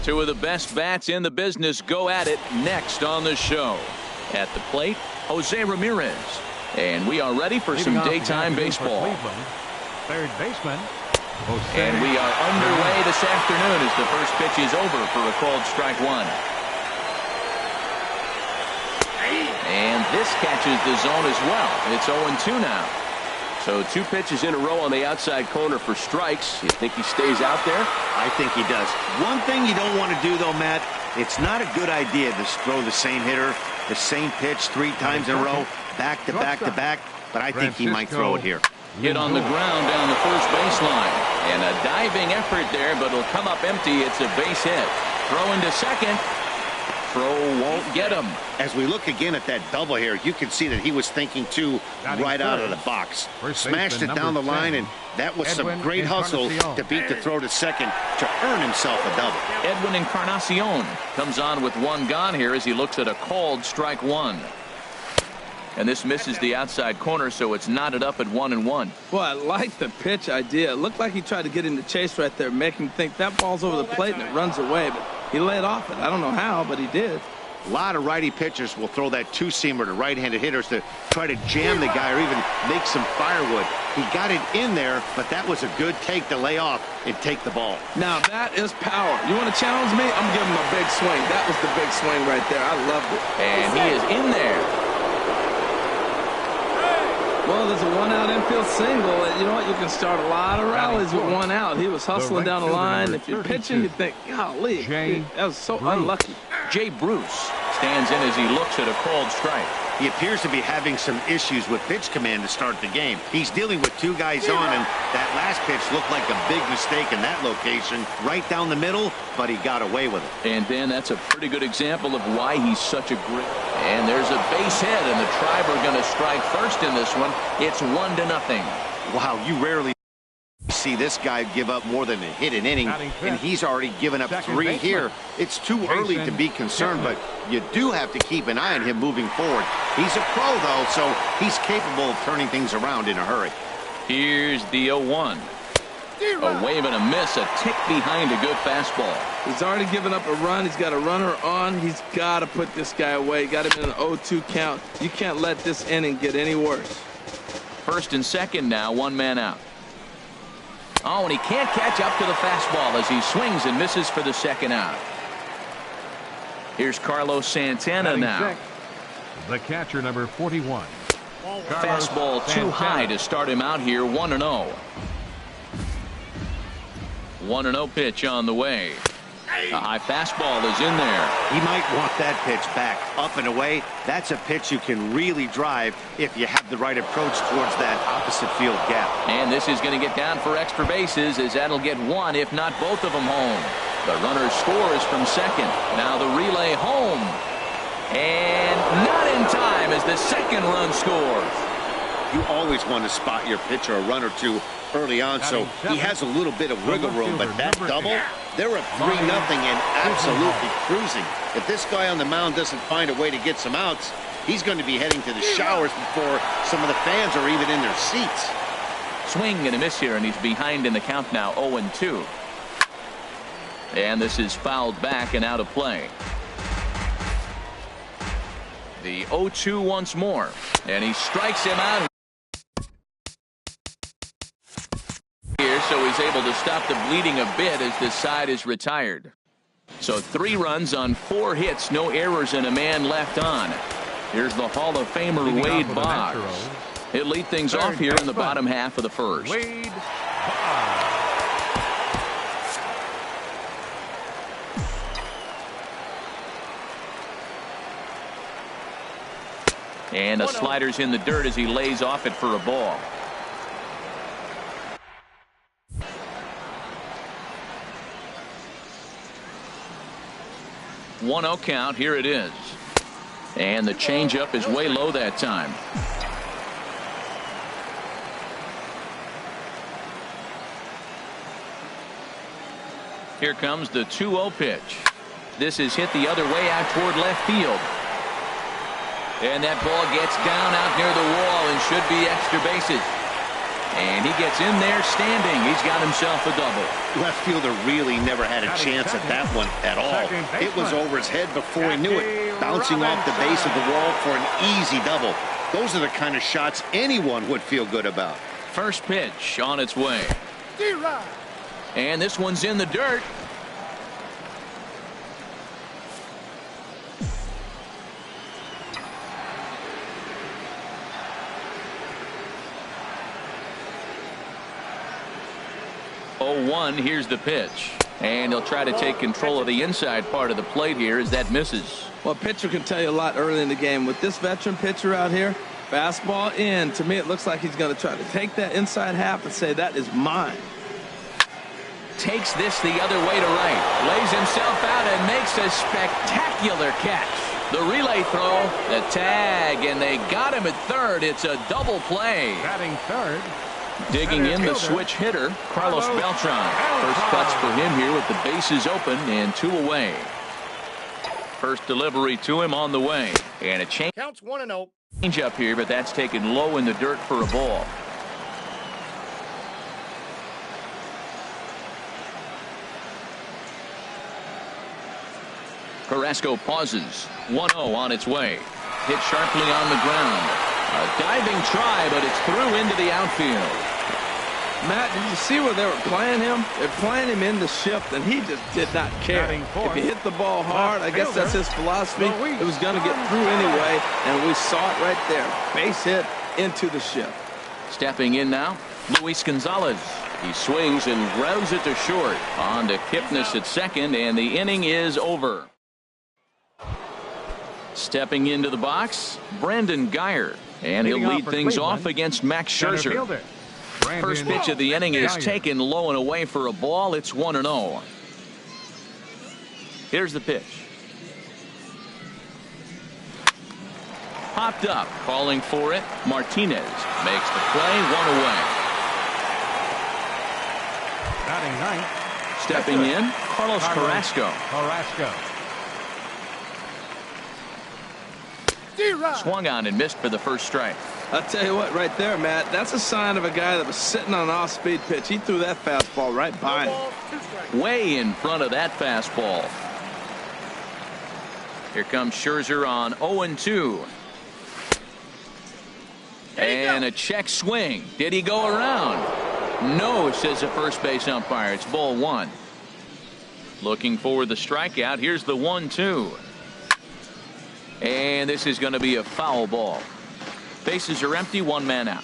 Two of the best bats in the business go at it next on the show. At the plate, Jose Ramirez. And we are ready for some daytime baseball. Third baseman, Jose. And we are underway this afternoon as the first pitch is over for a called strike one. And this catches the zone as well. It's 0-2 now. So two pitches in a row on the outside corner for strikes. You think he stays out there? I think he does. One thing you don't want to do, though, Matt, it's not a good idea to throw the same hitter, the same pitch 3 times in a row, back to back to back, but I think he might throw it here. Hit on the ground down the first baseline. And a diving effort there, but it'll come up empty. It's a base hit. Throw into second. Throw won't get him. As we look again at that double here, you can see that he was thinking, too, right out of the box. Smashed it down the line, and that was some great hustle to beat the throw to second to earn himself a double. Edwin Encarnacion comes on with one gone here as he looks at a called strike one. And this misses the outside corner, so it's knotted up at 1-1. Well, I like the pitch idea. It looked like he tried to get in the chase right there, make him think that ball's over the plate and it runs away. But he laid off it. I don't know how, but he did. A lot of righty pitchers will throw that two-seamer to right-handed hitters to try to jam the guy or even make some firewood. He got it in there, but that was a good take to lay off and take the ball. Now, that is power. You want to challenge me? I'm giving him a big swing. That was the big swing right there. I loved it. And he is in there. Well, there's a one-out infield single. You know what? You can start a lot of rallies with one out. He was hustling down the line. If you're pitching, you think, golly, that was so unlucky. Jay Bruce stands in as he looks at a called strike. He appears to be having some issues with pitch command to start the game. He's dealing with 2 guys on, and that last pitch looked like a big mistake in that location. Right down the middle, but he got away with it. And then that's a pretty good example of why he's such a great. And there's a base hit, and the Tribe are going to strike first in this one. It's 1-0. Wow, you rarely see this guy give up more than a hit an inning, and he's already given up 3 here. It's too early to be concerned, but you do have to keep an eye on him moving forward. He's a pro, though, so he's capable of turning things around in a hurry. Here's the 0-1. A wave and a miss, a tick behind a good fastball. He's already given up a run. He's got a runner on. He's got to put this guy away. Got him in an 0-2 count. You can't let this inning get any worse. First and second now, 1 man out. Oh, and he can't catch up to the fastball as he swings and misses for the second out. Here's Carlos Santana now. The catcher, number 41. Fastball too high to start him out here, 1-0. 1-0 pitch on the way. A high fastball is in there. He might want that pitch back, up and away. That's a pitch you can really drive if you have the right approach towards that opposite field gap. And this is going to get down for extra bases as that'll get 1, if not both of them home. The runner scores from second. Now the relay home. And not in time as the second run scores. You always want to spot your pitcher a run or two early on, so he has a little bit of wiggle room, but that double, they're up 3-0 and absolutely cruising. If this guy on the mound doesn't find a way to get some outs, he's going to be heading to the showers before some of the fans are even in their seats. Swing and a miss here, and he's behind in the count now, 0-2. And this is fouled back and out of play. The 0-2 once more, and he strikes him out here, so he's able to stop the bleeding a bit as this side is retired. So 3 runs on 4 hits, no errors, and a man left on. Here's the Hall of Famer Wade Boggs. He'll lead things off here in the bottom half of the first. Wade Boggs. And a slider's in the dirt as he lays off it for a ball. One-0 count. Here it is. And the changeup is way low that time. Here comes the 2-0 pitch. This is hit the other way out toward left field. And that ball gets down out near the wall and should be extra bases. And he gets in there standing. He's got himself a double. Left fielder really never had a chance at that one at all. It was over his head before he knew it, bouncing off the base of the wall for an easy double. Those are the kind of shots anyone would feel good about. First pitch on its way. And this one's in the dirt. Here's the pitch. And he'll try to take control of the inside part of the plate here as that misses. Well, a pitcher can tell you a lot early in the game. With this veteran pitcher out here, fastball in. To me, it looks like he's going to try to take that inside half and say, that is mine. Takes this the other way to right. Lays himself out and makes a spectacular catch. The relay throw, the tag, and they got him at third. It's a double play. Batting third. Digging in the switch hitter, Carlos Beltran. First cuts for him here with the bases open and 2 away. First delivery to him on the way. And a change. Counts 1-0. Change up here, but that's taken low in the dirt for a ball. Carrasco pauses. 1-0 on its way. Hit sharply on the ground. A diving try, but it's through into the outfield. Matt, did you see where they were playing him? They're playing him in the shift, and he just did not care. If he hit the ball hard, I guess that's his philosophy. It was going to get through anyway, and we saw it right there. Base hit into the shift. Stepping in now, Luis Gonzalez. He swings and grounds it to short. On to Kipnis at second, and the inning is over. Stepping into the box, Brandon Guyer. And he'll lead things off against Max Scherzer. First pitch of the inning is taken low and away for a ball. It's 1-0. Here's the pitch. Popped up, calling for it. Martinez makes the play, 1 away. Batting ninth. Stepping in, Carlos Carrasco. Swung on and missed for the first strike. I'll tell you what, right there, Matt, that's a sign of a guy that was sitting on an off-speed pitch. He threw that fastball right by him. Way in front of that fastball. Here comes Scherzer on 0-2. And a check swing. Did he go around? No, says the first base umpire. It's ball 1. Looking for the strikeout. Here's the 1-2. And this is going to be a foul ball. Bases are empty, 1 man out.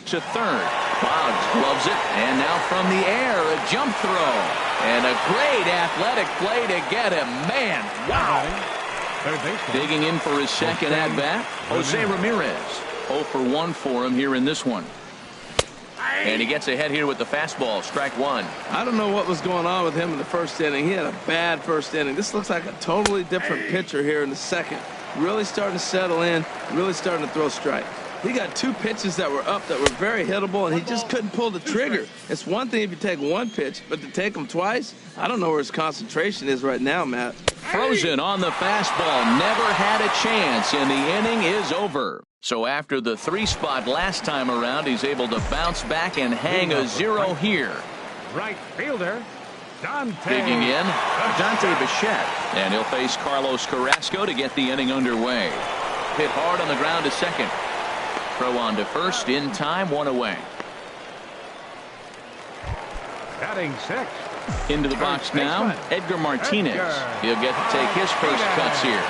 To third. Boggs gloves it, and now from the air, a jump throw. And a great athletic play to get him. Man, wow. Digging in for his second at-bat, Jose Ramirez. 0 for 1 for him here in this one. And he gets ahead here with the fastball, strike 1. I don't know what was going on with him in the first inning. He had a bad first inning. This looks like a totally different pitcher here in the second. Really starting to settle in, really starting to throw strikes. He got 2 pitches that were up that were very hittable, and he just couldn't pull the trigger. It's one thing if you take 1 pitch, but to take them twice, I don't know where his concentration is right now, Matt. Frozen on the fastball, never had a chance, and the inning is over. So after the 3 spot last time around, he's able to bounce back and hang a 0 here. Right fielder, Dante. Digging in, Dante Bichette. And he'll face Carlos Carrasco to get the inning underway. Hit hard on the ground to second. Throw on to first in time, 1 away. Batting 6. Into the box now, Edgar Martinez. He'll get to take his first cuts here.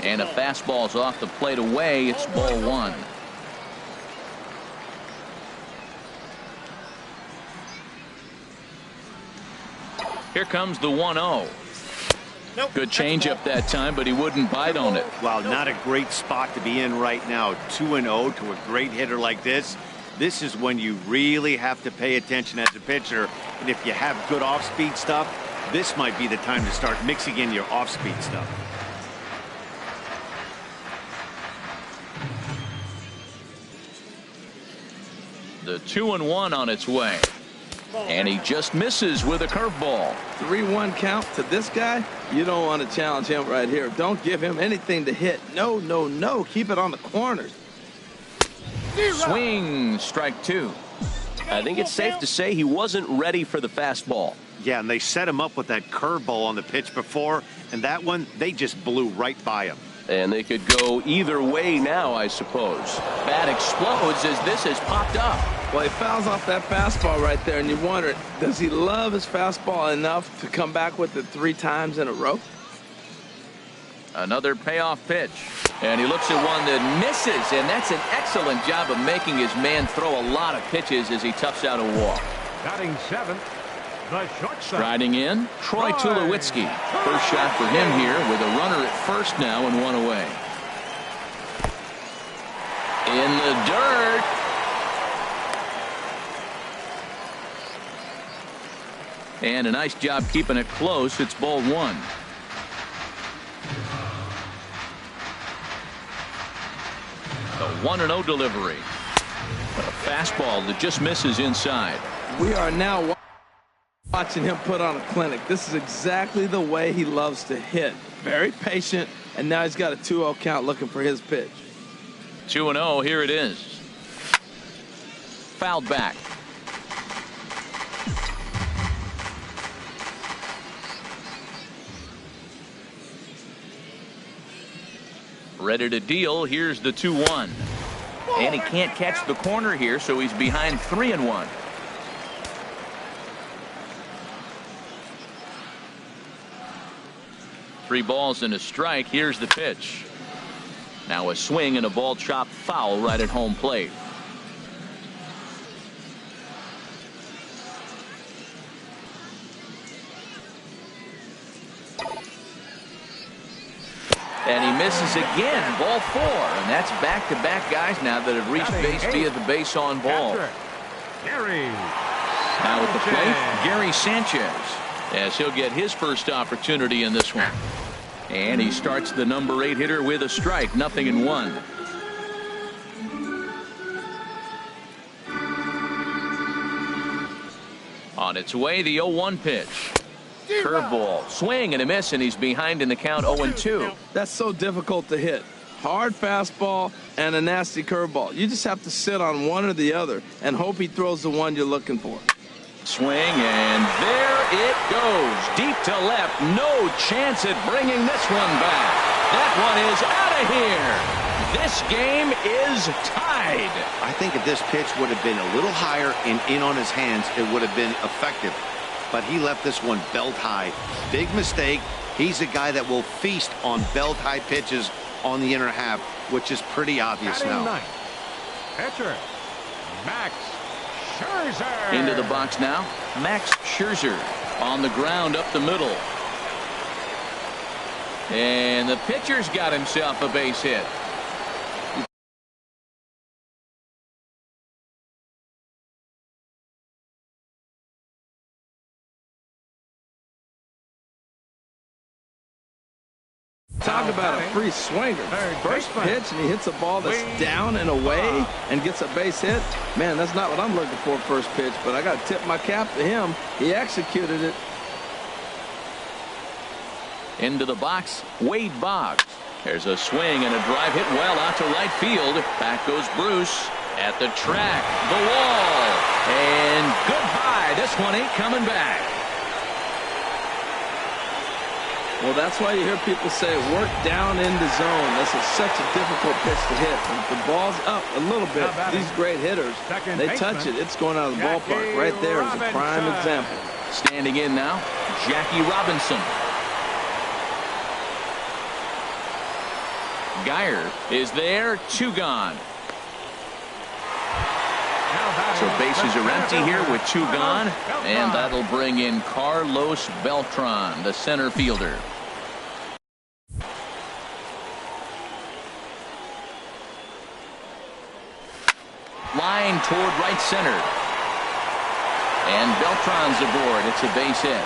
And a fastball's off the plate away. It's ball 1. Here comes the 1-0. Good changeup that time, but he wouldn't bite on it. Wow, not a great spot to be in right now. 2-0 to a great hitter like this. This is when you really have to pay attention as a pitcher. And if you have good off-speed stuff, this might be the time to start mixing in your off-speed stuff. The 2-1 on its way. And he just misses with a curveball. 3-1 count to this guy. You don't want to challenge him right here. Don't give him anything to hit. No, no, no. Keep it on the corners. Swing, strike 2. I think it's safe to say he wasn't ready for the fastball. Yeah, and they set him up with that curveball on the pitch before, and that one, they just blew right by him. And they could go either way now, I suppose. Bat explodes as this has popped up. Well, he fouls off that fastball right there, and you wonder, does he love his fastball enough to come back with it 3 times in a row? Another payoff pitch. And he looks at one that misses, and that's an excellent job of making his man throw a lot of pitches as he toughs out a walk. Batting 7th, the shortstop. Striding in, Troy Tulowitzki. First shot for him here with a runner at first now and 1 away. In the dirt. And a nice job keeping it close. It's ball 1. The 1-0 delivery. A fastball that just misses inside. We are now watching him put on a clinic. This is exactly the way he loves to hit. Very patient, and now he's got a 2-0 count looking for his pitch. 2-0, here it is. Fouled back. Ready to deal. Here's the 2-1. And he can't catch the corner here, so he's behind 3-1. Three balls and a strike. Here's the pitch. Now a swing and a ball chopped foul right at home plate. And he misses again. Ball 4. And that's back-to-back guys now that have reached base via the base on ball. Gary now at the plate, Gary Sanchez, as he'll get his first opportunity in this one. And he starts the number 8 hitter with a strike. 0-1. On its way, the 0-1 pitch. Curveball, swing and a miss, and he's behind in the count 0-2. That's so difficult to hit. Hard fastball and a nasty curveball. You just have to sit on one or the other and hope he throws the one you're looking for. Swing, and there it goes. Deep to left. No chance at bringing this one back. That one is out of here. This game is tied. I think if this pitch would have been a little higher and in on his hands, it would have been effective. But he left this one belt high. Big mistake. He's a guy that will feast on belt high pitches on the inner half, which is pretty obvious now. Pitcher, Max Scherzer. Into the box now, Max Scherzer on the ground up the middle. And the pitcher's got himself a base hit. Talk about a free swinger. First pitch, and he hits a ball that's down and away and gets a base hit. Man, that's not what I'm looking for first pitch, but I got to tip my cap to him. He executed it. Into the box, Wade Boggs. There's a swing and a drive hit well out to right field. Back goes Bruce at the track, the wall, and goodbye. This one ain't coming back. Well, that's why you hear people say work down in the zone. This is such a difficult pitch to hit. And if the ball's up a little bit, these great hitters, they touch it, it's going out of the ballpark. Right there is a prime example. Standing in now, Jackie Robinson. Geyer is there, 2 gone. So bases are empty here with 2 gone, and that'll bring in Carlos Beltran, the center fielder. Line toward right center. And Beltran's aboard. It's a base hit.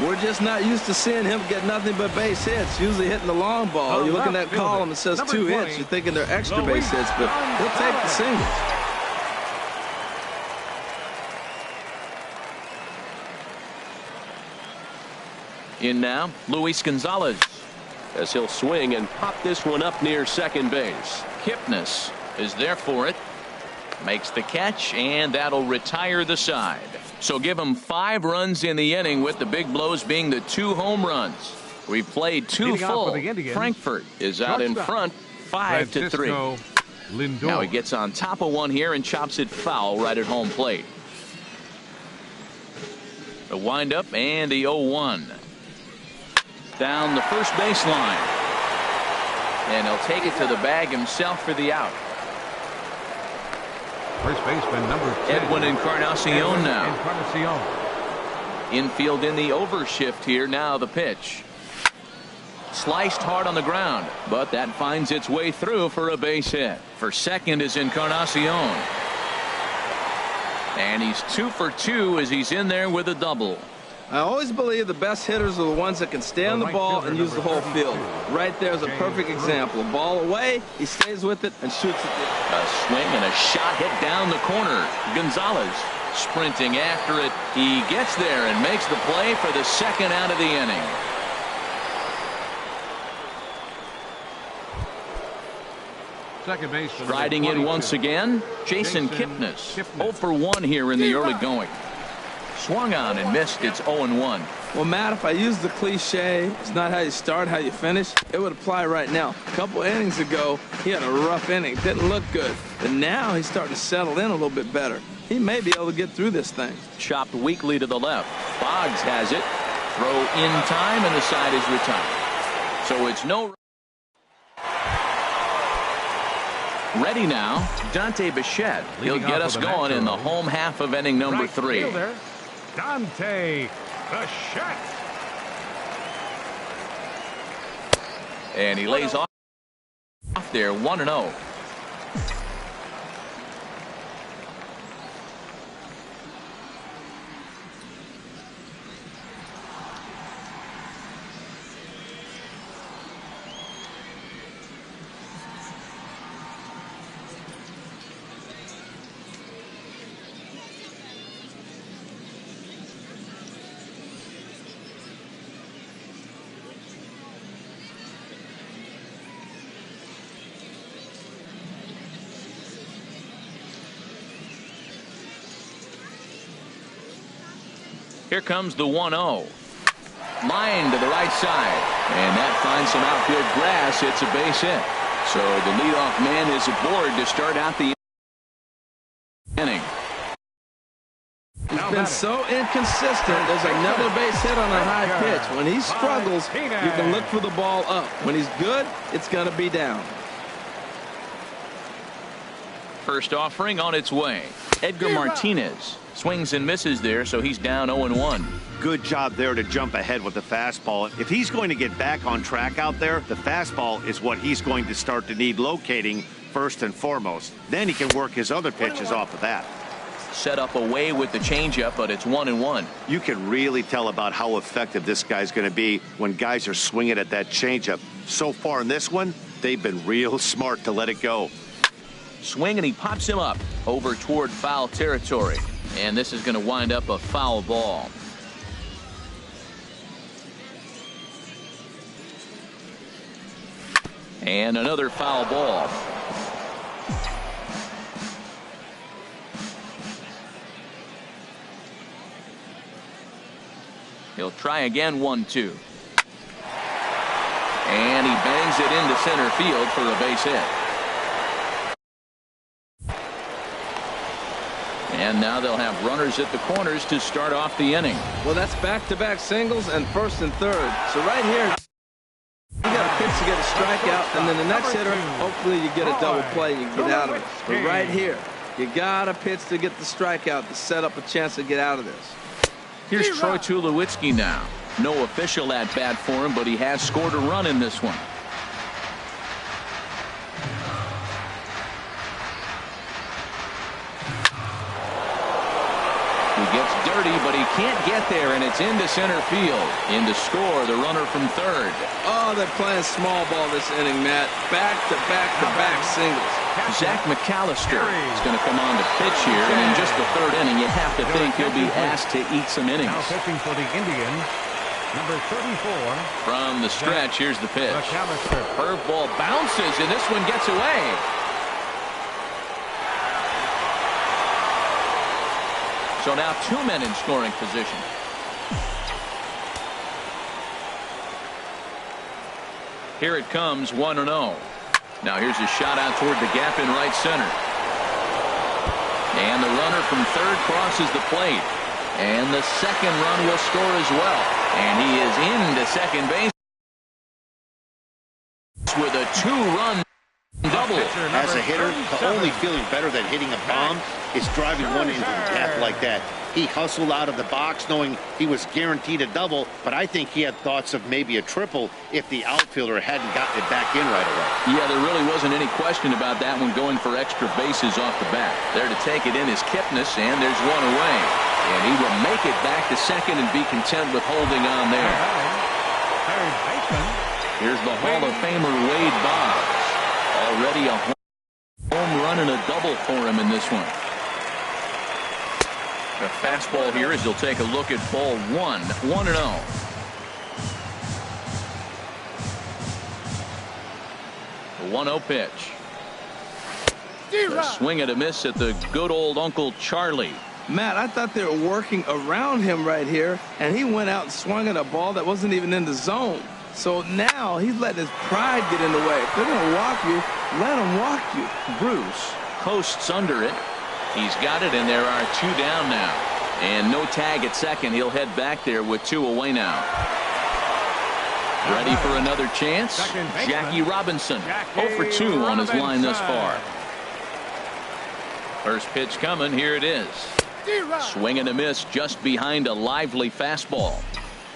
We're just not used to seeing him get nothing but base hits. Usually hitting the long ball. You look at that column that says 2 hits. You're thinking they're extra base hits, but he'll take the singles. In now, Luis Gonzalez. As he'll swing and pop this one up near second base. Kipnis is there for it. Makes the catch, and that'll retire the side. So give him 5 runs in the inning, with the big blows being the 2 home runs. We've played 2 full. Frankfurt is out in front, 5-3. Lindor. Now he gets on top of one here and chops it foul right at home plate. The windup and the 0-1. Down the first baseline. And he'll take it to the bag himself for the out. First baseman number 10. Edwin Encarnacion now. Encarnacion. Infield in the overshift here. Now the pitch. Sliced hard on the ground, but that finds its way through for a base hit. For second is Encarnacion. And he's 2 for 2 as he's in there with a double. I always believe the best hitters are the ones that can stay on the ball and use the whole field. Right there is a perfect example. Ball away, he stays with it and shoots it. A swing and a shot hit down the corner. Gonzalez sprinting after it. He gets there and makes the play for the second out of the inning. Second base. Riding in once again, Jason Kipnis. 0 for 1 here in the early going. Swung on and missed. It's 0-1. Well, Matt, if I use the cliche, it's not how you start, how you finish, it would apply right now. A couple innings ago, he had a rough inning. Didn't look good. But now he's starting to settle in a little bit better. He may be able to get through this thing. Chopped weakly to the left. Boggs has it. Throw in time, and the side is retired. So it's no. Ready now, Dante Bichette. He'll get us going in the home half of inning number 3. Dante Bichette. And he lays off there, 1-0. Here comes the 1-0. Line to the right side. And that finds some outfield grass. It's a base hit. So the leadoff man is aboard to start out the inning. He's been so inconsistent. There's another base hit on a high pitch. When he struggles, you can look for the ball up. When he's good, it's going to be down. First offering on its way. Edgar Martinez swings and misses there, so he's down 0-1. Good job there to jump ahead with the fastball. If he's going to get back on track out there, the fastball is what he's going to start to need locating first and foremost. Then he can work his other pitches off of that. Set up away with the changeup, but it's 1-1. You can really tell about how effective this guy's going to be when guys are swinging at that changeup. So far in this one, they've been real smart to let it go. Swing, and he pops him up over toward foul territory. And this is going to wind up a foul ball. And another foul ball. He'll try again, 1-2. And he bangs it into center field for a base hit. And now they'll have runners at the corners to start off the inning. Well, that's back-to-back singles and first and third. So right here, you got a pitch to get a strikeout, and then the next hitter, hopefully you get a double play and you get out of it. But right here, you got a pitch to get the strikeout to set up a chance to get out of this. Here's Troy Tulowitzki now. No official at bat for him, but he has scored a run in this one. He gets dirty, but he can't get there, and it's into center field. In to score, the runner from third. Oh, they're playing small ball this inning, Matt. Back-to-back singles. Zach McAllister is going to come on to pitch here, and in just the third inning, you have to think he'll be asked to eat some innings. Now pitching for the Indians, Number 34. From the stretch, here's the pitch. McAllister. Curveball bounces, and this one gets away. So now 2 men in scoring position. Here it comes, 1-0. Now here's a shot out toward the gap in right center. And the runner from third crosses the plate. And the second run will score as well. And he is into second base with a 2-run double. As a hitter, the only feeling better than hitting a bomb is driving one into the gap like that. He hustled out of the box knowing he was guaranteed a double, but I think he had thoughts of maybe a triple if the outfielder hadn't gotten it back in right away. Yeah, there really wasn't any question about that one, going for extra bases off the bat. There to take it in is Kipnis, and there's one away. And he will make it back to second and be content with holding on there. Here's the Hall of Famer Wade Boggs. Already a home run and a double for him in this one. A fastball here as he'll take a look at ball 1, 1-0. The 1-0 pitch. A swing and a miss at the good old Uncle Charlie. Matt, I thought they were working around him right here, and he went out and swung at a ball that wasn't even in the zone. So now he's letting his pride get in the way. If they're going to walk you, let them walk you. Bruce coasts under it. He's got it, and there are 2 down now. And no tag at second. He'll head back there with 2 away now. Ready for another chance? Jackie Robinson, 0 for 2 on his line thus far. First pitch coming. Here it is. Swing and a miss just behind a lively fastball.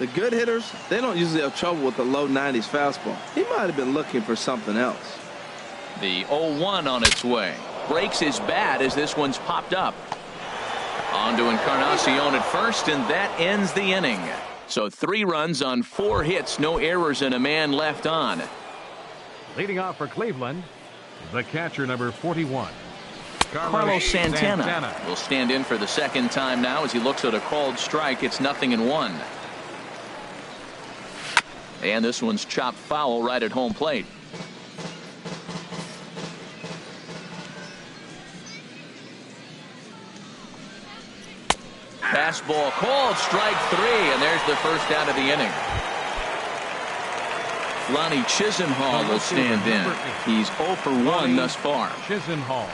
The good hitters, they don't usually have trouble with the low 90s fastball. He might have been looking for something else. The 0-1 on its way. Breaks his bat as this one's popped up. On to Encarnacion at first, and that ends the inning. So 3 runs on 4 hits, no errors, and a man left on. Leading off for Cleveland, the catcher, number 41. Carlos Santana will stand in for the second time now as he looks at a called strike. It's 0-1. And this one's chopped foul right at home plate. Fastball called, strike 3, and there's the first out of the inning. Lonnie Chisenhall will stand in. He's 0 for 1 thus far. Chisenhall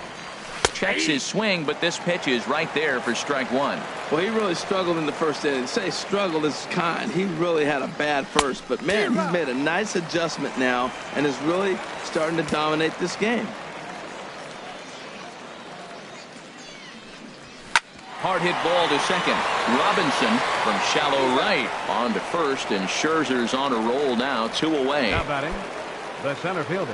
checks his swing, but this pitch is right there for strike 1. Well, he really struggled in the first inning. Say struggled is kind. He really had a bad first, but man, he's made a nice adjustment now and is really starting to dominate this game. Hard hit ball to second. Robinson from shallow right on to first, and Scherzer's on a roll now, 2 away. Now batting, the center fielder.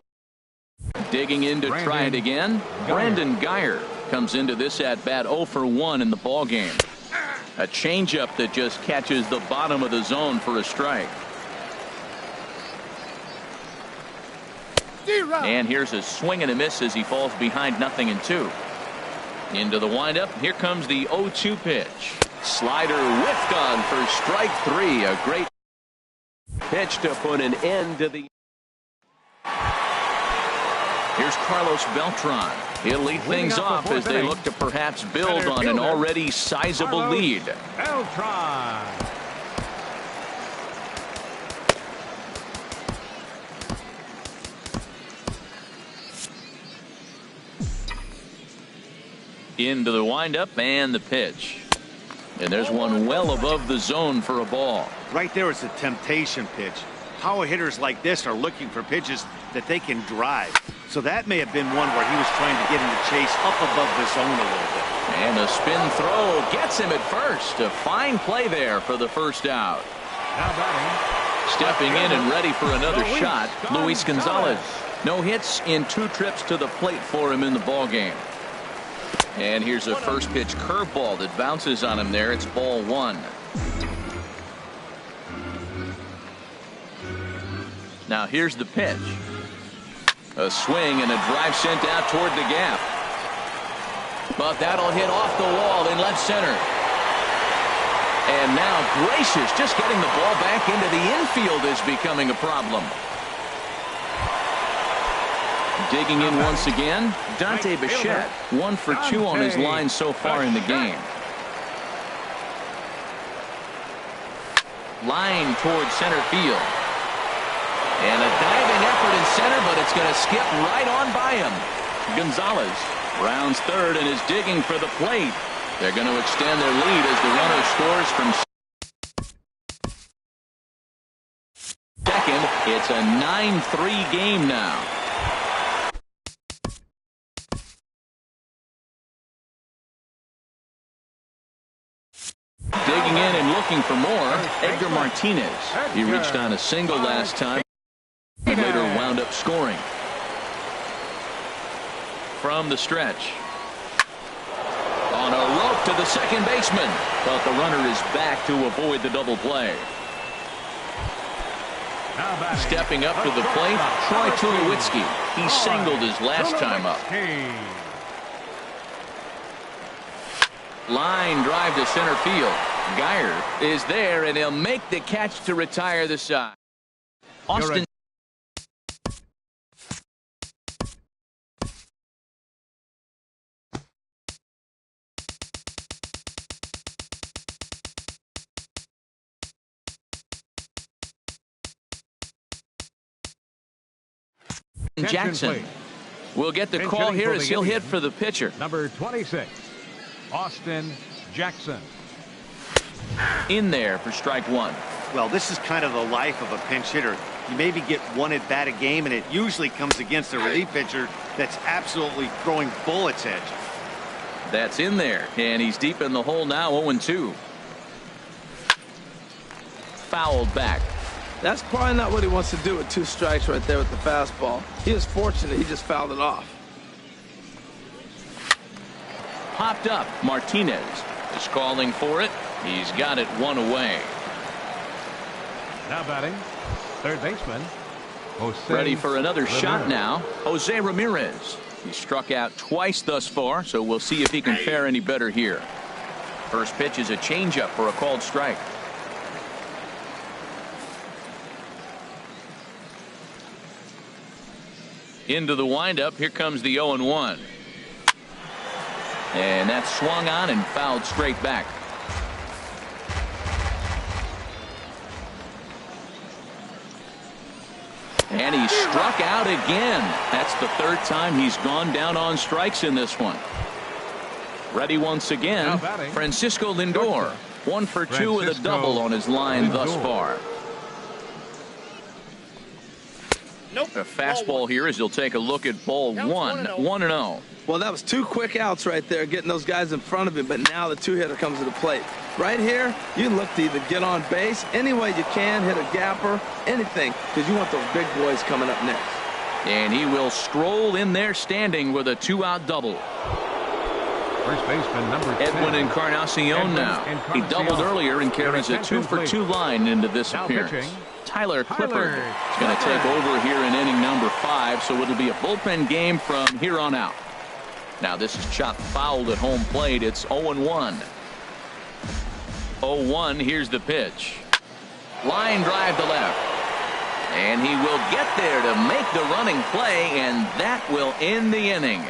Digging in to try it again. Brandon Guyer comes into this at bat 0 for 1 in the ball game. A changeup that just catches the bottom of the zone for a strike. And here's a swing and a miss as he falls behind 0-2. Into the windup. Here comes the 0-2 pitch. Slider whiffed on for strike 3. A great pitch to put an end to the. Here's Carlos Beltran. He'll lead things off as they look to perhaps build on an already sizable lead. Beltran. Into the windup and the pitch. And there's one well above the zone for a ball. Right there is a temptation pitch. Power hitters like this are looking for pitches that they can drive. So that may have been one where he was trying to get him to chase up above the zone a little bit. And a spin throw gets him at first. A fine play there for the first out. Now batting. Stepping in and ready for another shot, Luis Gonzalez. No hits in 2 trips to the plate for him in the ball game. And here's a first pitch curveball that bounces on him there. It's ball 1. Now here's the pitch. A swing and a drive sent out toward the gap. But that'll hit off the wall in left center. And now, gracious, just getting the ball back into the infield is becoming a problem. Digging in once again, Dante Bichette, 1 for 2 on his line so far in the game. Line towards center field. And a diving effort in center, but it's going to skip right on by him. Gonzalez rounds third and is digging for the plate. They're going to extend their lead as the runner scores from second. It's a 9-3 game now. Digging in and looking for more, Edgar Martinez. He reached on a single last time. He later wound up scoring. From the stretch. On a rope to the second baseman. But the runner is back to avoid the double play. Stepping up to the plate, Troy Tulowitzki. He singled his last time up. Line drive to center field. Geyer is there, and he'll make the catch to retire the side. Austin. Jackson will get the call here as he'll hit for the pitcher. Number 26, Austin Jackson. In there for strike one. Well, this is kind of the life of a pinch hitter. You maybe get one at bat a game, and it usually comes against a relief pitcher that's absolutely throwing bullets at you. That's in there, and he's deep in the hole now, 0-2. Fouled back. That's probably not what he wants to do with 2 strikes right there with the fastball. He was fortunate he just fouled it off. Popped up. Martinez is calling for it. He's got it 1 away. Now batting, third baseman, Jose. Ready for another Ramirez. shot now. Jose Ramirez. He struck out twice thus far, so we'll see if he can fare any better here. First pitch is a changeup for a called strike. Into the windup. Here comes the 0-1. And that's swung on and fouled straight back. And he struck out again. That's the 3rd time he's gone down on strikes in this one. Ready once again, Francisco Lindor. 1 for 2 with a double on his line thus far. Nope. A fastball here as he'll take a look at ball 1. 1-0. Well, that was 2 quick outs right there, getting those guys in front of him, but now the 2-hitter comes to the plate. Right here, you look to either get on base any way you can, hit a gapper, anything, because you want those big boys coming up next. And he will stroll in there standing with a 2-out double. First baseman, number 10. Edwin Encarnacion now. He doubled earlier and carries a 2 for 2 line into this appearance. Tyler Clippard is going to take over here in inning number 5, so it'll be a bullpen game from here on out. Now this is chopped fouled at home plate. It's 0-1. 0-1. Here's the pitch. Line drive to left. And he will get there to make the running play, and that will end the inning.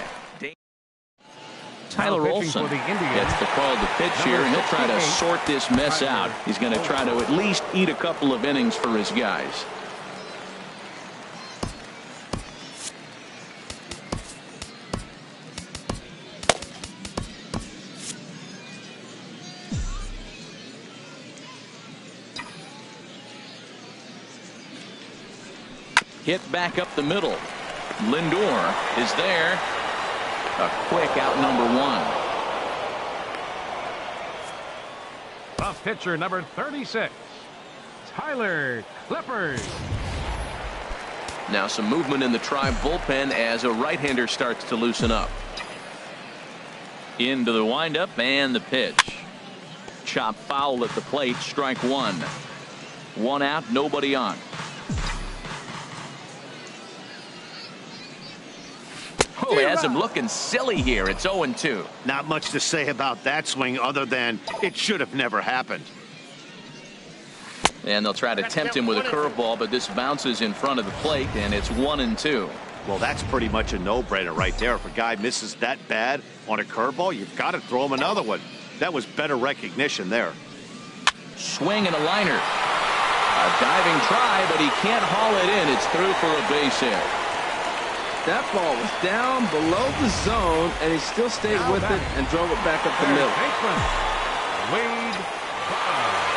Tyler Olson gets the call to pitch here, and he'll try to sort this mess out. He's going to try to at least eat a couple of innings for his guys. Hit back up the middle. Lindor is there. A quick out, number 1. The pitcher, number 36, Tyler Clippard. Now some movement in the Tribe bullpen as a right-hander starts to loosen up. Into the windup and the pitch. Chop foul at the plate. Strike 1. 1 out, nobody on. Oh, he has him looking silly here. It's 0-2. Not much to say about that swing other than it should have never happened. And they'll try to tempt him with a curveball, but this bounces in front of the plate, and it's 1-2. Well, that's pretty much a no-brainer right there. If a guy misses that bad on a curveball, you've got to throw him another one. That was better recognition there. Swing and a liner. A diving try, but he can't haul it in. It's through for a base hit. That ball was down below the zone, and he still stayed with it and drove it back up the middle. Wade Boggs.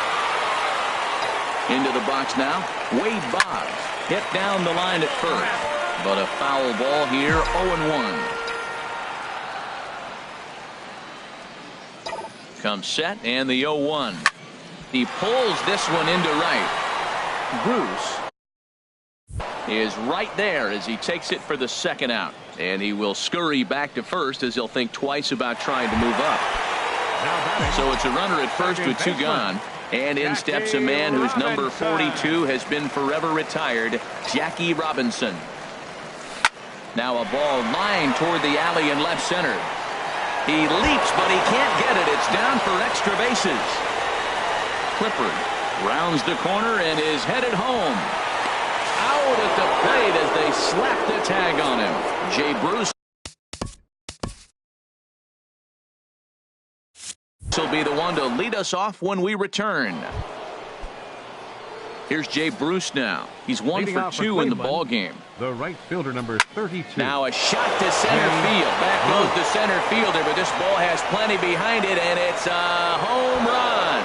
Into the box now, Wade Boggs. Hit down the line at first, but a foul ball here, 0-1. Comes set, and the 0-1. He pulls this one into right. Bruce is right there as he takes it for the second out. And he will scurry back to first as he'll think twice about trying to move up. So it's a runner at first with two gone. And in steps a man whose number 42 has been forever retired, Jackie Robinson. Now a ball lined toward the alley in left center. He leaps, but he can't get it. It's down for extra bases. Clippard rounds the corner and is headed home. Out at the plate as they slap the tag on him. Jay Bruce will be the one to lead us off when we return. Here's Jay Bruce now. He's 1 for 2 in the ball game. The right fielder, number 32. Now a shot to center field. Back goes the center fielder, but this ball has plenty behind it, and it's a home run.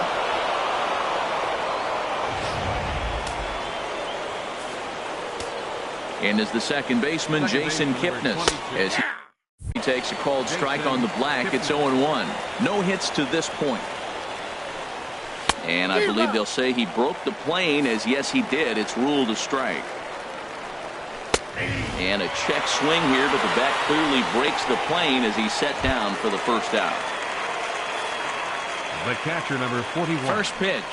And as the second baseman, Jason Kipnis, as he takes a called strike on the black, it's 0-1. No hits to this point. And I believe they'll say he broke the plane, as yes, he did. It's ruled a strike. And a check swing here, but the bat clearly breaks the plane as he's set down for the first out. The catcher, number 41. First pitch.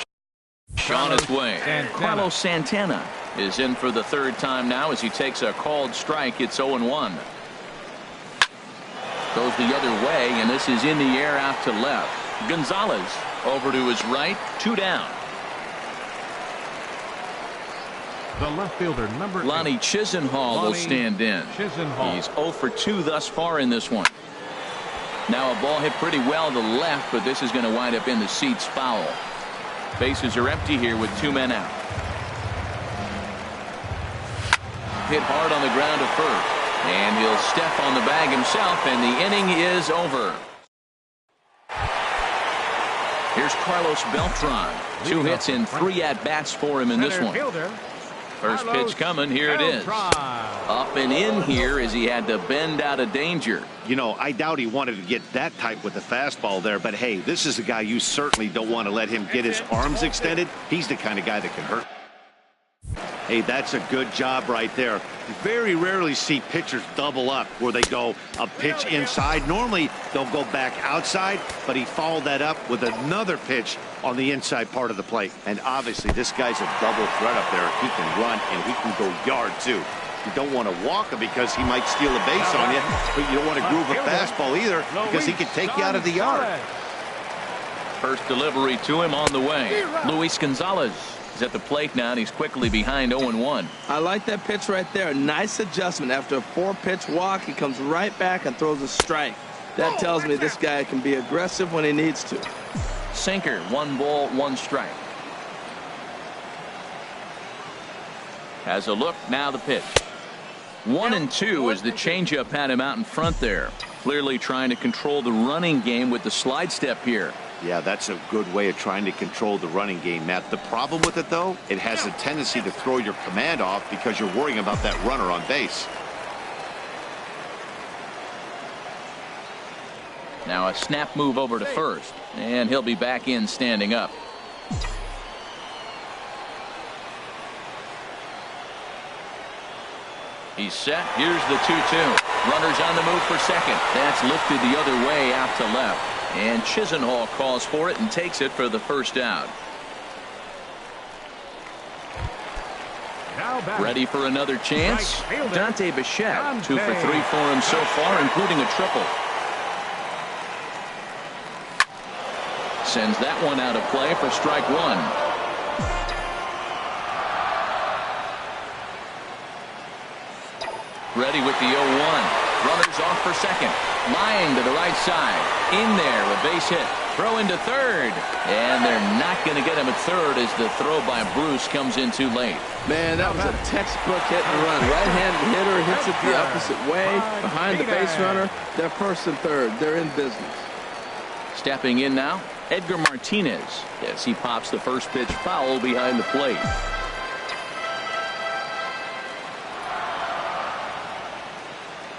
On its way. Carlos Santana is in for the third time now as he takes a called strike. It's 0-1. Goes the other way, and this is in the air out to left. Gonzalez over to his right, 2 down. The left fielder, number Lonnie 8. Chisenhall will stand in. Chisenhall. He's 0 for 2 thus far in this one. Now a ball hit pretty well to left, but this is going to wind up in the seats foul. Bases are empty here with 2 men out. Hit hard on the ground to first. And he'll step on the bag himself, and the inning is over. Here's Carlos Beltran. 2 hits and 3 at-bats for him in this one. First pitch coming. Here it is. Up and in here as he had to bend out of danger. You know, I doubt he wanted to get that type with the fastball there, but hey, this is a guy you certainly don't want to let him get his arms extended. He's the kind of guy that can hurt. Hey, that's a good job right there. You very rarely see pitchers double up where they go a pitch inside. Normally, they'll go back outside, but he followed that up with another pitch on the inside part of the plate. And obviously, this guy's a double threat up there. He can run and he can go yard, too. You don't want to walk him because he might steal a base on you, but you don't want to groove a fastball either because he can take you out of the yard. First delivery to him on the way. Luis Gonzalez is at the plate now, and he's quickly behind 0-1. I like that pitch right there. Nice adjustment. After a 4-pitch walk, he comes right back and throws a strike. That tells me this guy can be aggressive when he needs to. Sinker, 1 ball, 1 strike. Has a look, now the pitch. 1-2 as the changeup had him out in front there. Clearly trying to control the running game with the slide step here. Yeah, that's a good way of trying to control the running game, Matt. The problem with it, though, it has a tendency to throw your command off because you're worrying about that runner on base. Now a snap move over to first, and he'll be back in standing up. He's set. Here's the 2-2. Runners on the move for second. That's lifted the other way out to left. And Chisenhall calls for it and takes it for the first out. Ready for another chance? Dante Bichette, 2 for 3 for him so far, including a triple. Sends that one out of play for strike 1. Ready with the 0-1. Runners off for second. Lying to the right side. In there, a base hit. Throw into third. And they're not going to get him at third as the throw by Bruce comes in too late. Man, that was a textbook hit and run. Right-handed hitter hits it the opposite way. Behind the base runner, they're first and third. They're in business. Stepping in now, Edgar Martinez as he pops the first pitch foul behind the plate.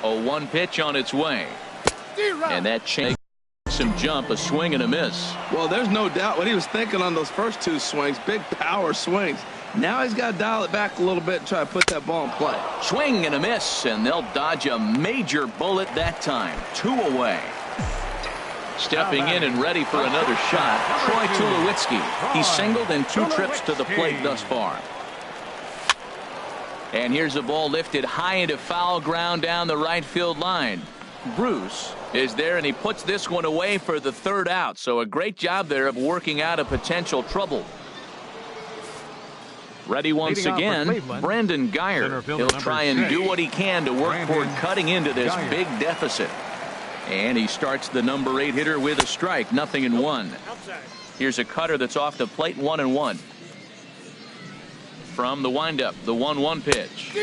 A 1 pitch on its way. And that change some jump, a swing and a miss. Well, there's no doubt what he was thinking on those first 2 swings. Big power swings. Now he's got to dial it back a little bit and try to put that ball in play. Swing and a miss, and they'll dodge a major bullet that time. 2 away. Stepping in and ready for another shot, Troy Tulowitzki. He's singled in 2 trips to the plate thus far. And here's a ball lifted high into foul ground down the right field line. Bruce is there, and he puts this one away for the 3rd out. So a great job there of working out a potential trouble. Ready once again, Brandon Guyer. He'll try and do what he can to work toward cutting into this big deficit. And he starts the number 8 hitter with a strike, 0-1. Here's a cutter that's off the plate, 1-1. From the windup, the 1-1 pitch.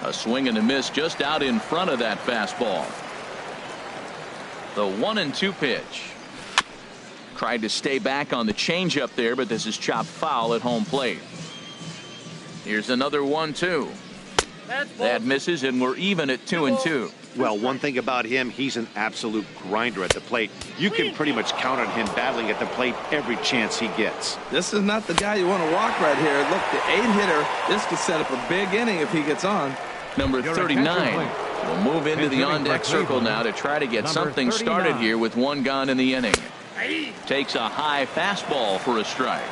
A swing and a miss just out in front of that fastball. The 1-2 pitch. Tried to stay back on the changeup there, but this is chopped foul at home plate. Here's another 1-2. That misses, and we're even at 2-2. Well, one thing about him, he's an absolute grinder at the plate. You can pretty much count on him battling at the plate every chance he gets. This is not the guy you want to walk right here. Look, the 8 hitter, this could set up a big inning if he gets on. Number 39 will move into the on-deck circle now to try to get something started here with 1 gone in the inning. Takes a high fastball for a strike.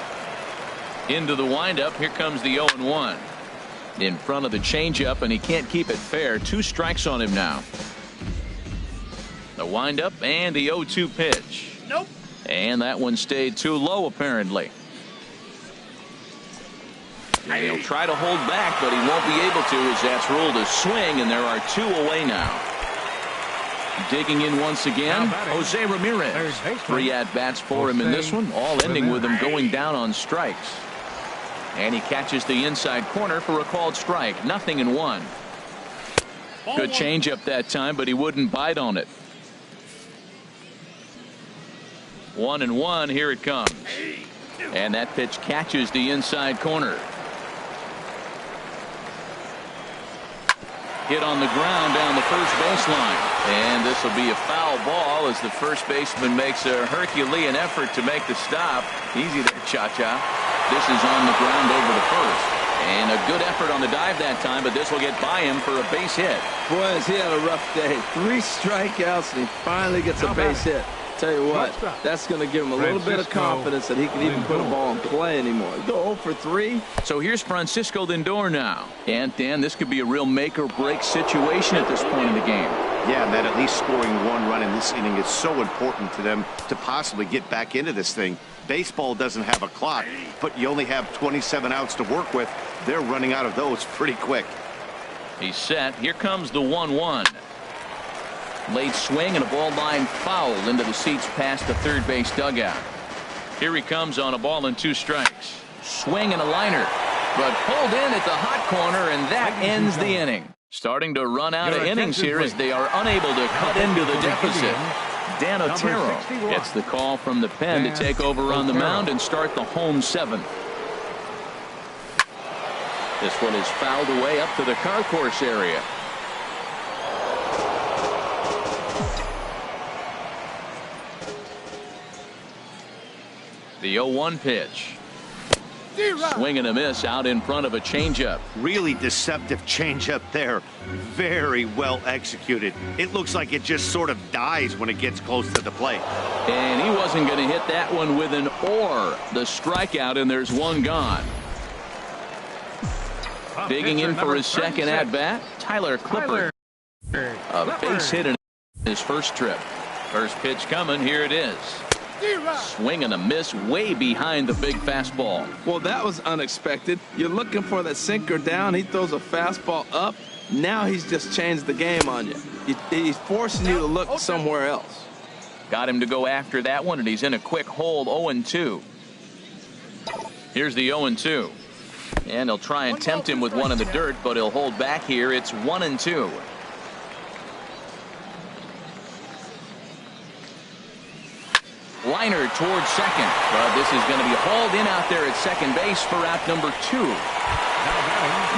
Into the windup, here comes the 0-1. In front of the changeup, and he can't keep it fair. 2 strikes on him now. The windup and the 0-2 pitch. Nope. And that one stayed too low, apparently. And he'll try to hold back, but he won't be able to as that's ruled a swing, and there are 2 away now. Digging in once again, Jose Ramirez. 3 at-bats for him in this one, all ending with him going down on strikes. And he catches the inside corner for a called strike. 0-1. Good changeup that time, but he wouldn't bite on it. 1-1. Here it comes. And that pitch catches the inside corner. Hit on the ground down the first baseline. And this will be a foul ball as the first baseman makes a Herculean effort to make the stop. Easy there, Cha-Cha. This is on the ground over to first. And a good effort on the dive that time, but this will get by him for a base hit. Boy, has he had a rough day. 3 strikeouts, and he finally gets a base hit. Tell you what, that's going to give him a little bit of confidence that he can even put a ball in play anymore. Go 0 for 3. So here's Francisco Lindor now. And, Dan, this could be a real make-or-break situation at this point in the game. Yeah, and that at least scoring 1 run in this inning is so important to them to possibly get back into this thing. Baseball doesn't have a clock, but you only have 27 outs to work with. They're running out of those pretty quick. He's set. Here comes the 1-1. Late swing and a ball line foul into the seats past the third base dugout. Here he comes on a ball and 2 strikes. Swing and a liner, but pulled in at the hot corner, and that ends the inning. Starting to run out of innings here as they are unable to cut into the deficit. Dan Otero gets the call from the pen to take over on the mound and start the home 7th. This one is fouled away up to the concourse area. The 0-1 pitch. Swing and a miss out in front of a changeup. Really deceptive changeup there. Very well executed. It looks like it just sort of dies when it gets close to the plate. And he wasn't going to hit that one with an or. The strikeout, and there's 1 gone. Digging in for his second at-bat, Tyler Clippard. A base hit in his first trip. First pitch coming. Here it is. Swing and a miss way behind the big fastball. Well, that was unexpected. You're looking for that sinker down. He throws a fastball up, Now he's just changed the game on you. He's forcing you to look somewhere else. Got him to go after that one, and he's in a quick hole, 0-2. Here's the 0-2. And he'll try and tempt him with one in the dirt, but he'll hold back here. It's 1-2. Liner towards second, but this is going to be hauled in out there at second base for out number 2.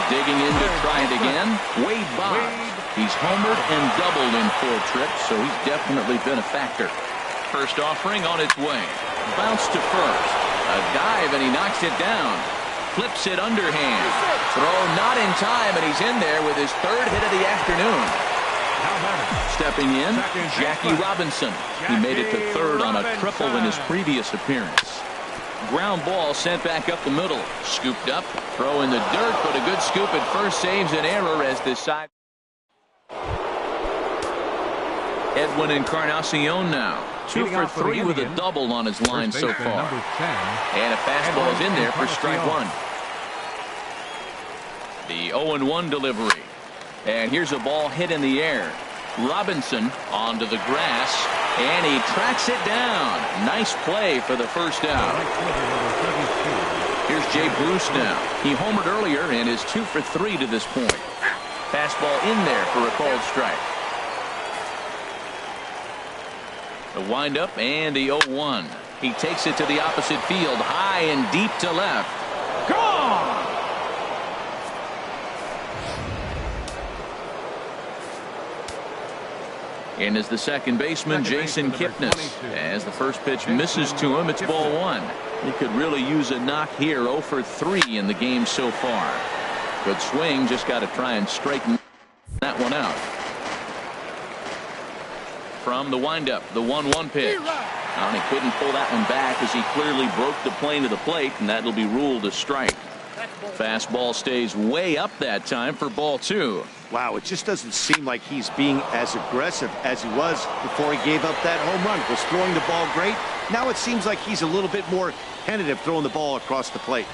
Digging in to try it again, Wade Boggs. He's homered and doubled in 4 trips, so he's definitely been a factor. First offering on its way. Bounce to first. A dive, and he knocks it down. Flips it underhand. Throw not in time, and he's in there with his 3rd hit of the afternoon. Stepping in, Jackie Robinson. He made it to 3rd on a triple in his previous appearance. Ground ball sent back up the middle. Scooped up, throw in the dirt, but a good scoop at first saves an error as this side. Edwin Encarnacion now. 2 for 3 with a double on his line so far. And a fastball is in there for strike 1. The 0-1 delivery. And here's a ball hit in the air. Robinson onto the grass, and he tracks it down. Nice play for the first out. Here's Jay Bruce now. He homered earlier and is 2 for 3 to this point. Fastball in there for a called strike. The windup and the 0-1. He takes it to the opposite field, high and deep to left. Gone! In is the second baseman, Jason Kipnis. As the first pitch misses to him, it's ball 1. He could really use a knock here. 0 for 3 in the game so far. Good swing, just got to try and straighten that one out. From the windup, the 1-1 pitch. And he couldn't pull that one back as he clearly broke the plane of the plate, and that'll be ruled a strike. Fastball stays way up that time for ball 2. Wow, it just doesn't seem like he's being as aggressive as he was before he gave up that home run. Was throwing the ball great. Now it seems like he's a little bit more tentative throwing the ball across the plate.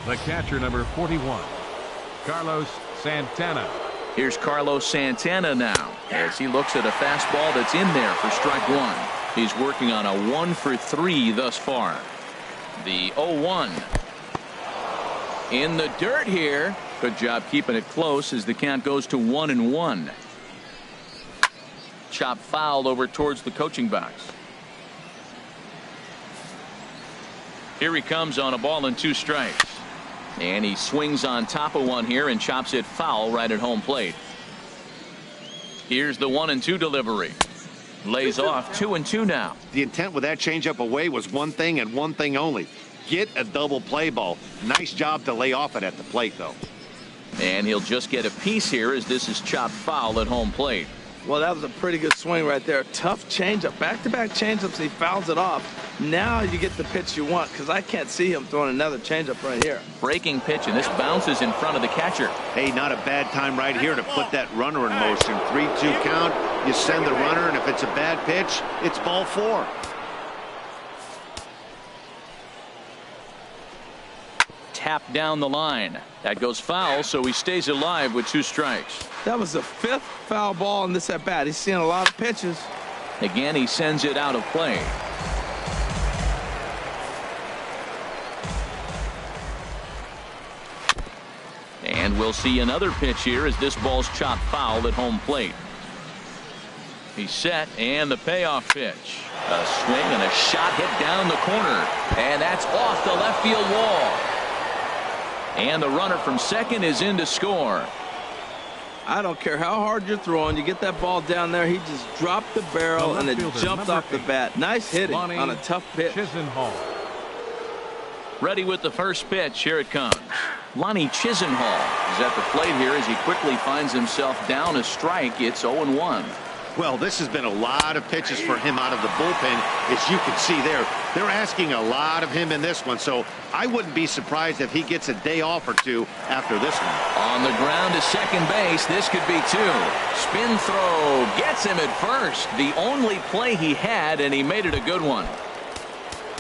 The catcher, number 41, Carlos Santana. Here's Carlos Santana now as he looks at a fastball that's in there for strike 1. He's working on a 1 for 3 thus far. The 0-1. In the dirt here. Good job keeping it close as the count goes to 1-1. Chop foul over towards the coaching box. Here he comes on a ball and 2 strikes. And he swings on top of one here and chops it foul right at home plate. Here's the 1-2 delivery. Lays off 2-2 now. The intent with that changeup away was one thing and one thing only. Get a double play ball. Nice job to lay off it at the plate, though. And he'll just get a piece here as this is chopped foul at home plate. Well, that was a pretty good swing right there. Tough changeup. Back-to-back changeups, he fouls it off. Now you get the pitch you want, because I can't see him throwing another changeup right here. Breaking pitch, and this bounces in front of the catcher. Hey, not a bad time right here to put that runner in motion. 3-2 count. You send the runner, and if it's a bad pitch, it's ball 4. Tap down the line. That goes foul, so he stays alive with 2 strikes. That was the 5th foul ball in this at-bat. He's seeing a lot of pitches. Again, he sends it out of play. And we'll see another pitch here as this ball's chopped foul at home plate. He's set, and the payoff pitch. A swing and a shot hit down the corner. And that's off the left field wall. And the runner from second is in to score. I don't care how hard you're throwing. You get that ball down there, he just dropped the barrel and it jumped off the bat. Nice hitting on a tough pitch. Chisenhall. Ready with the first pitch. Here it comes. Lonnie Chisenhall is at the plate here as he quickly finds himself down a strike. It's 0-1. Well, this has been a lot of pitches for him out of the bullpen. As you can see there, they're asking a lot of him in this one, so I wouldn't be surprised if he gets a day off or 2 after this one. On the ground to second base. This could be 2. Spin throw gets him at first. The only play he had, and he made it a good one.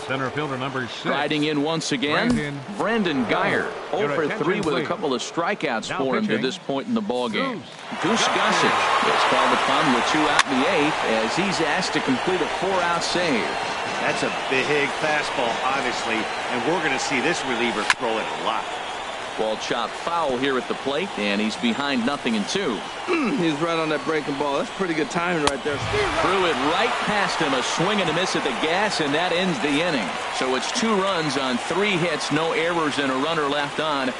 Center fielder number 6. Riding in once again, Brandon Guyer. 0 for 3 with a couple of strikeouts now for him to pitching, this point in the ballgame. Goose Gossage is called upon with 2 out in the 8th as he's asked to complete a 4-out save. That's a big fastball, obviously, and we're going to see this reliever throw it a lot. Ball chopped foul here at the plate, and he's behind 0-2. He's right on that breaking ball. That's pretty good timing right there. Threw it right past him, a swing and a miss at the gas, and that ends the inning. So it's 2 runs on 3 hits, no errors, and a runner left on.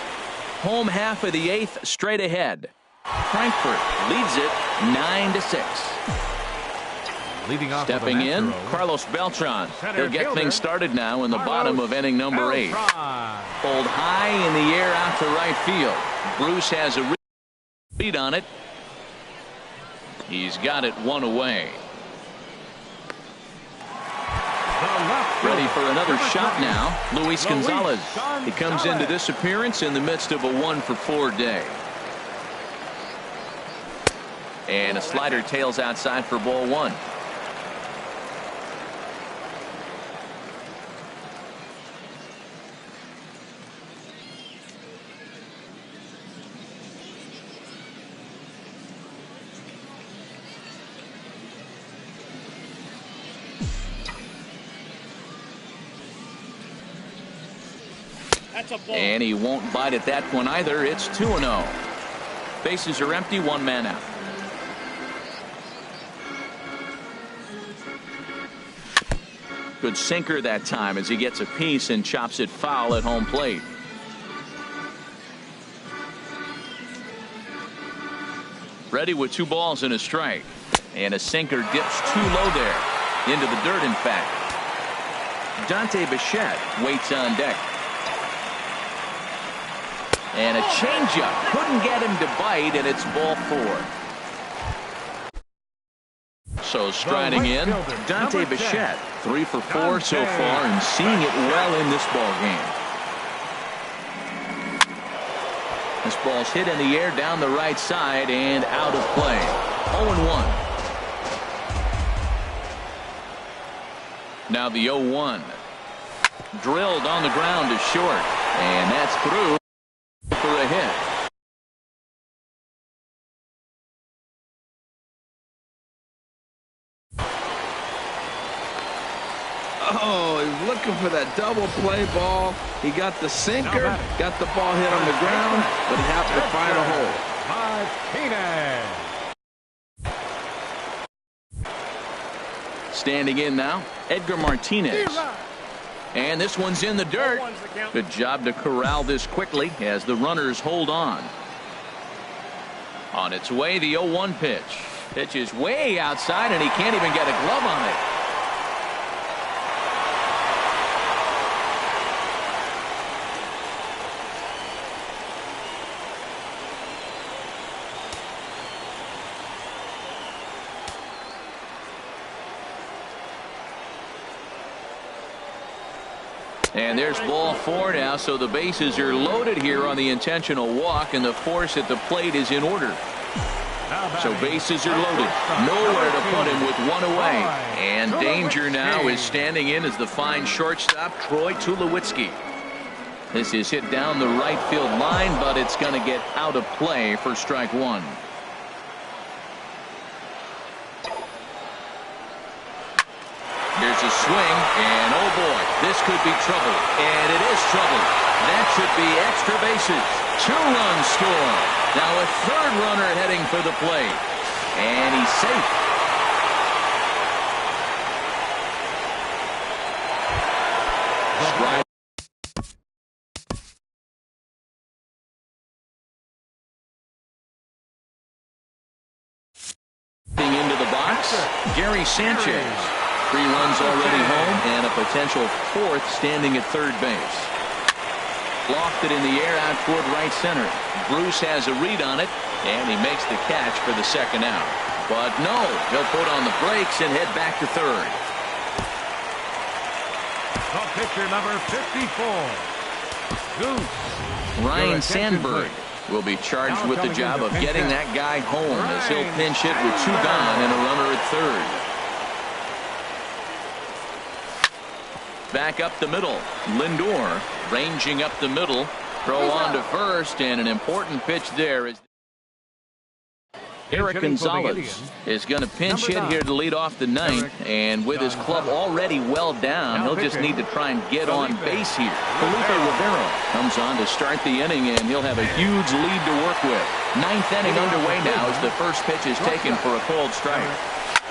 Home half of the 8th, straight ahead. Frankfurt leads it 9-6. Leading off Stepping with a in, Mastro, Carlos Beltran. center He'll get fielder, things started now in the bottom of inning number 8. Beltran. Pulled high in the air out to right field. Bruce has a read on it. He's got it 1 away. Ready for another shot now, Luis Gonzalez. He comes into this appearance in the midst of a 1 for 4 day. And a slider tails outside for ball 1. And he won't bite at that one either. It's 2-0. Bases are empty, 1 man out. Good sinker that time as he gets a piece and chops it foul at home plate. Ready with 2 balls and a strike. And a sinker dips too low there. Into the dirt, in fact. Dante Bichette waits on deck. And a changeup. Couldn't get him to bite, and it's ball 4. So striding in, Dante Bichette. 3 for 4 so far and seeing it well in this ball game. This ball's hit in the air down the right side and out of play. 0-1. Now the 0-1. Drilled on the ground to short. And that's through for a hit. Oh, he's looking for that double play ball. He got the sinker, got the ball hit on the ground, but he happened to find a hole. Standing in now, Edgar Martinez. And this one's in the dirt. Good job to corral this quickly as the runners hold on. On its way, the 0-1 pitch. Pitch is way outside, and he can't even get a glove on it. And there's ball 4 now, so the bases are loaded here on the intentional walk, and the force at the plate is in order. So bases are loaded. Nowhere to put him with 1 away. And danger now is standing in as the fine shortstop, Troy Tulowitzki. This is hit down the right field line, but it's going to get out of play for strike 1. Here's a swing, and oh boy, this could be trouble. And it is trouble. That should be extra bases. 2-run score. Now a 3rd runner heading for the plate. And he's safe. Strike. Into the box, Gary Sanchez. 3 runs already home and a potential 4th standing at 3rd base. Lofted in the air out toward right center. Bruce has a read on it, and he makes the catch for the 2nd out. But no, he'll put on the brakes and head back to 3rd. The pitcher number 54, Goose. Ryan Sandberg will be charged with the job of getting that guy home as he'll pinch hit with 2 gone and a runner at 3rd. Back up the middle. Lindor ranging up the middle. Throw on to first, and an important pitch there is Eric Gonzalez is going to pinch hit here to lead off the ninth, and with his club already well down, he'll just need to try and get on base here. Felipe Rivero comes on to start the inning, and he'll have a huge lead to work with. Ninth inning underway now as the first pitch is taken for a cold strike.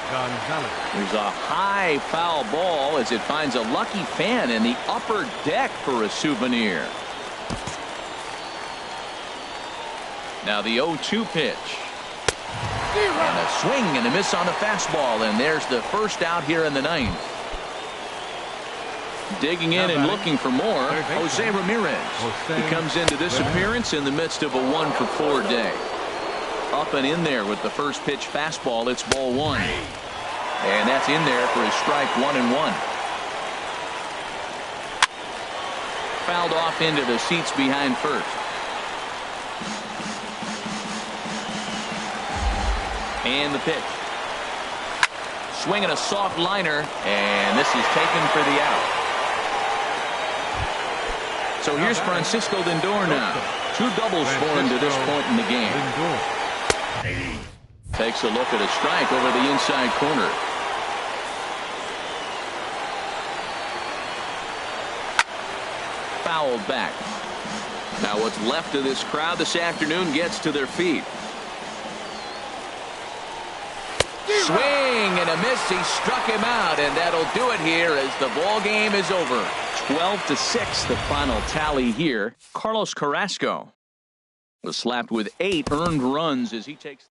There's a high foul ball as it finds a lucky fan in the upper deck for a souvenir. Now the 0-2 pitch. And a swing and a miss on the fastball, and there's the first out here in the ninth. Digging in and looking for more, Jose Ramirez. He comes into this appearance in the midst of a 1-for-4 day. Up and in there with the first pitch fastball. It's ball one. And that's in there for his strike 1-1. Fouled off into the seats behind first. And the pitch. Swinging a soft liner, and this is taken for the out. So here's Francisco Lindor now. 2 doubles for him to this point in the game. Takes a look at a strike over the inside corner. Fouled back. Now what's left of this crowd this afternoon gets to their feet. Swing and a miss. He struck him out, and that'll do it here as the ball game is over. 12-6 the final tally here. Carlos Carrasco was slapped with 8 earned runs as he takes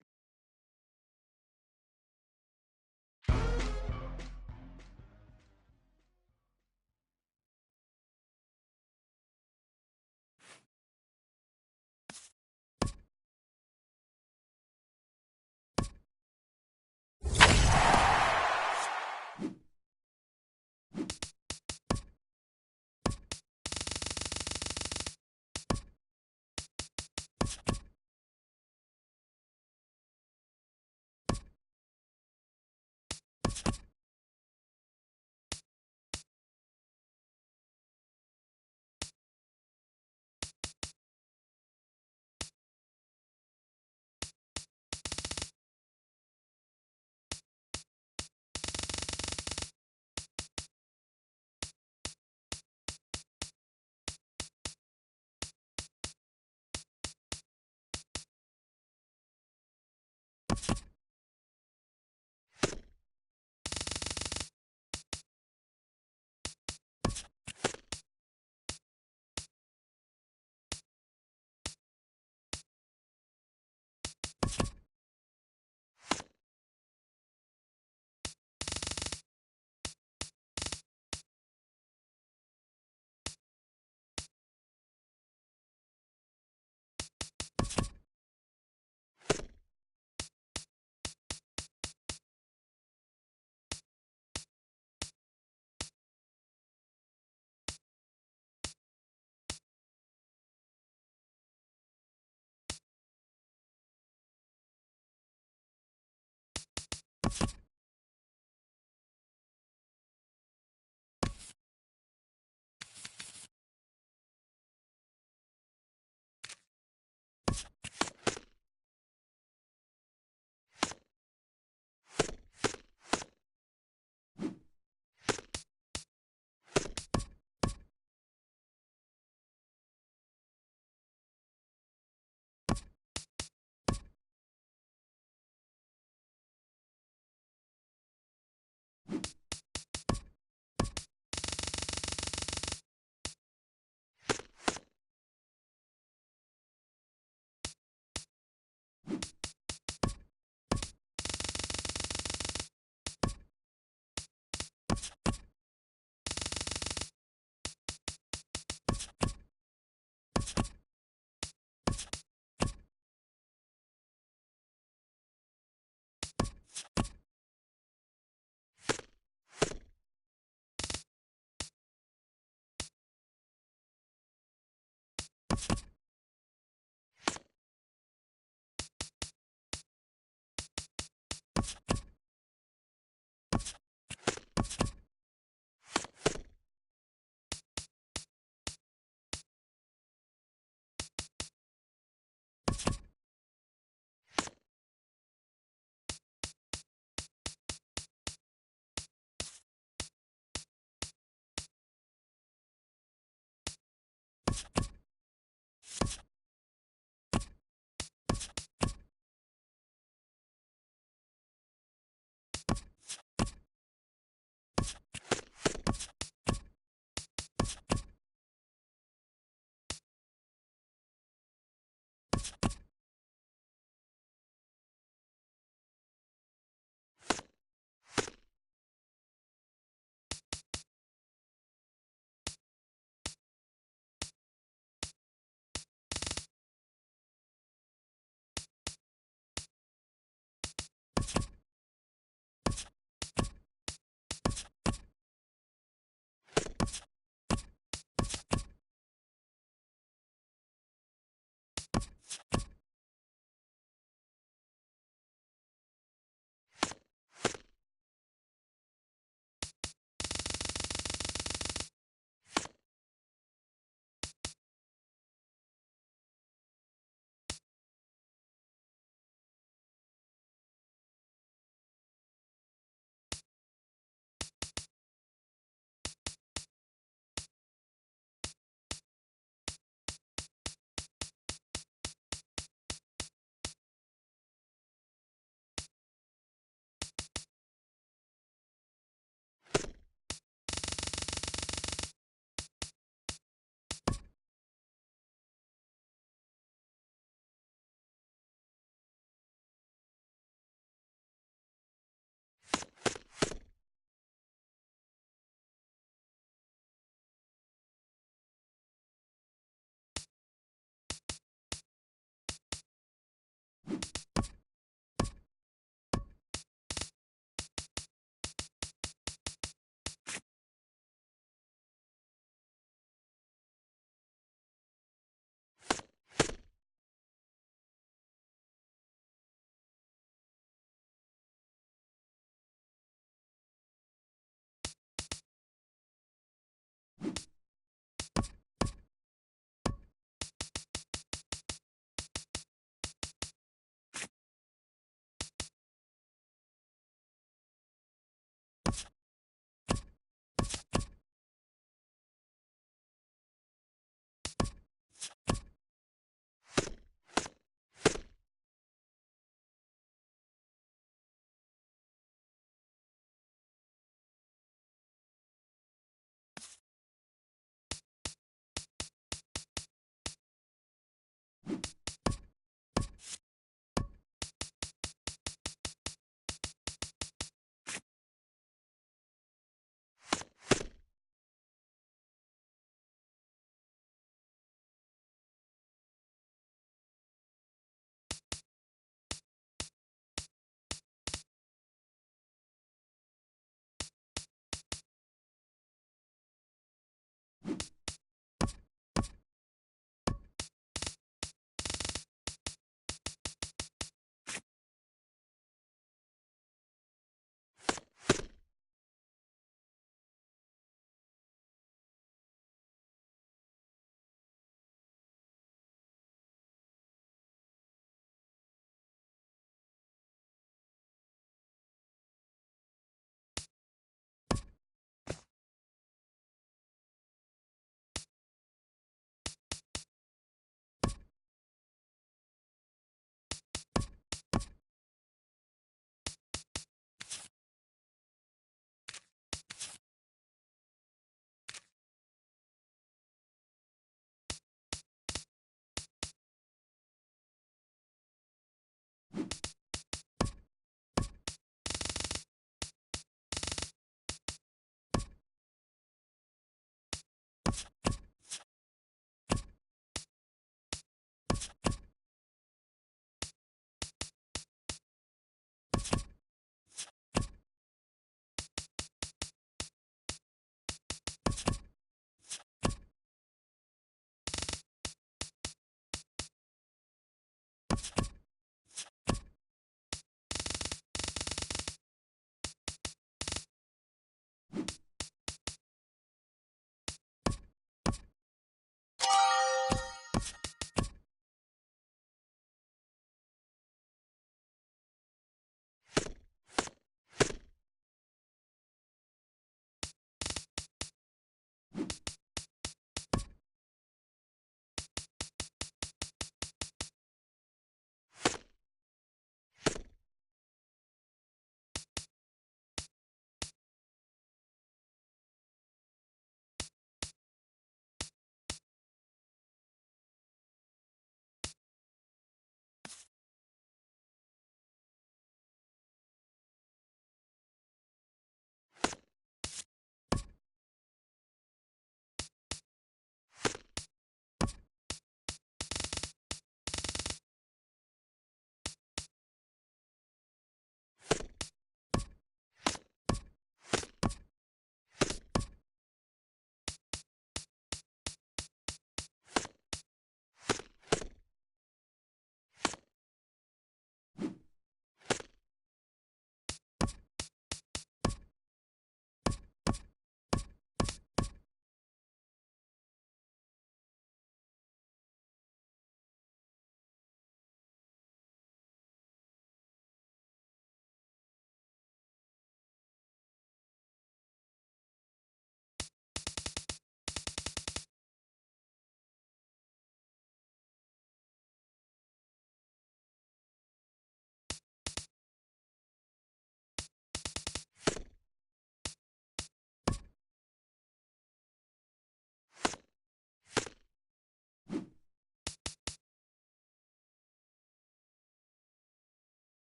you